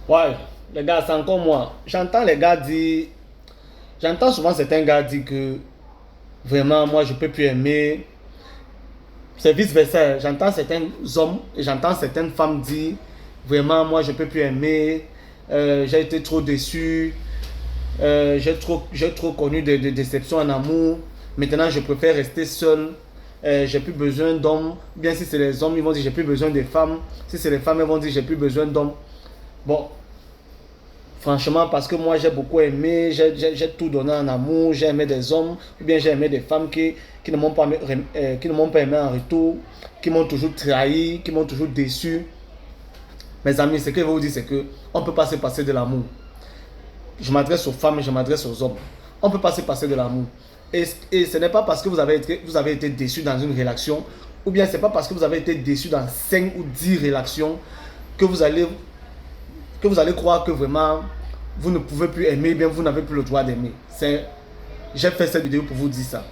Ouais, les gars, c'est encore moi. J'entends les gars dire. J'entends souvent certains gars dire que vraiment, moi, je peux plus aimer. C'est vice-versa. J'entends certains hommes et j'entends certaines femmes dire vraiment, moi, je peux plus aimer. J'ai été trop déçu. J'ai trop connu de déceptions en amour. Maintenant, je préfère rester seul. J'ai plus besoin d'hommes. Bien, si c'est les hommes, ils vont dire j'ai plus besoin des femmes. Si c'est les femmes, elles vont dire j'ai plus besoin d'hommes. Bon, franchement, parce que moi j'ai beaucoup aimé, j'ai tout donné en amour, j'ai aimé des hommes, ou bien j'ai aimé des femmes qui ne m'ont pas, qui ne m'ont pas aimé en retour, qui m'ont toujours trahi, qui m'ont toujours déçu. Mes amis, ce que je vais vous dire, c'est que on ne peut pas se passer de l'amour. Je m'adresse aux femmes et je m'adresse aux hommes. On ne peut pas se passer de l'amour. Et ce n'est pas parce que vous avez été déçu dans une relation, ou bien ce n'est pas parce que vous avez été déçu dans 5 ou 10 relations que que vous allez croire que vraiment vous ne pouvez plus aimer, bien vous n'avez plus le droit d'aimer. J'ai fait cette vidéo pour vous dire ça.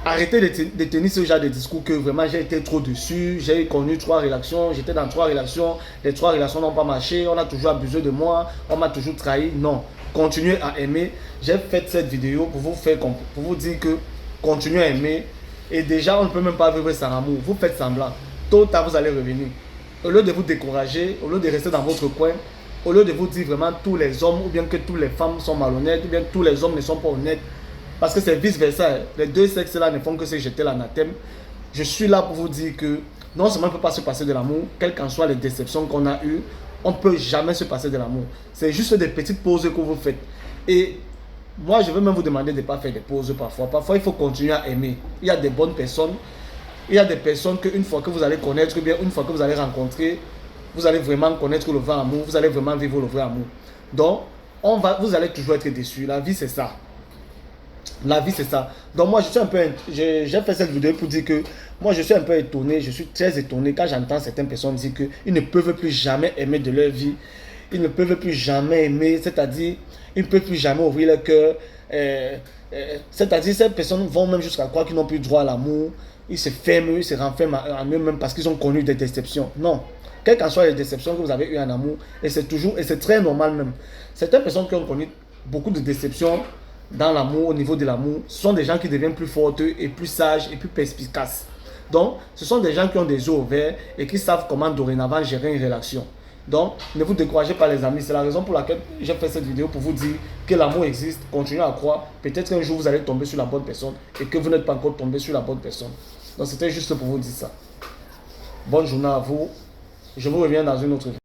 Arrêtez de tenir ce genre de discours que vraiment j'ai été trop dessus, j'ai connu 3 relations, j'étais dans 3 relations, les 3 relations n'ont pas marché, on a toujours abusé de moi, on m'a toujours trahi. Non, continuez à aimer. J'ai fait cette vidéo pour vous dire que continuez à aimer. Et déjà, on ne peut même pas vivre sans amour. Vous faites semblant. Tôt ou tard, vous allez revenir. Au lieu de vous décourager, au lieu de rester dans votre coin, au lieu de vous dire vraiment tous les hommes ou bien que toutes les femmes sont malhonnêtes ou bien tous les hommes ne sont pas honnêtes, parce que c'est vice-versa. Les deux sexes-là ne font que se jeter l'anathème. Je suis là pour vous dire que non seulement on ne peut pas se passer de l'amour, quelles qu'en soient les déceptions qu'on a eues, on ne peut jamais se passer de l'amour. C'est juste des petites pauses que vous faites. Et moi, je veux même vous demander de ne pas faire des pauses parfois. Parfois, il faut continuer à aimer. Il y a des bonnes personnes. Il y a des personnes qu'une fois que vous allez connaître, bien une fois que vous allez rencontrer, vous allez vraiment connaître le vrai amour, vous allez vraiment vivre le vrai amour. Donc, vous allez toujours être déçu. La vie, c'est ça. La vie, c'est ça. Donc moi, je suis un peu... J'ai fait cette vidéo pour dire que moi, je suis un peu étonné, je suis très étonné quand j'entends certaines personnes dire qu'ils ne peuvent plus jamais aimer de leur vie. Ils ne peuvent plus jamais aimer, c'est-à-dire, ils ne peuvent plus jamais ouvrir leur cœur. C'est-à-dire, ces personnes vont même jusqu'à croire qu'ils n'ont plus droit à l'amour. Ils se ferment, ils se renferment en eux-mêmes parce qu'ils ont connu des déceptions. Non. Quelles qu'en soient les déceptions que vous avez eues en amour, et c'est toujours, et c'est très normal même. Certaines personnes qui ont connu beaucoup de déceptions dans l'amour, au niveau de l'amour, ce sont des gens qui deviennent plus forts et plus sages et plus perspicaces. Donc, ce sont des gens qui ont des yeux ouverts et qui savent comment dorénavant gérer une relation. Donc, ne vous découragez pas les amis. C'est la raison pour laquelle j'ai fait cette vidéo pour vous dire que l'amour existe. Continuez à croire. Peut-être qu'un jour vous allez tomber sur la bonne personne et que vous n'êtes pas encore tombé sur la bonne personne. Donc, c'était juste pour vous dire ça. Bonne journée à vous. Je vous reviens dans une autre vidéo.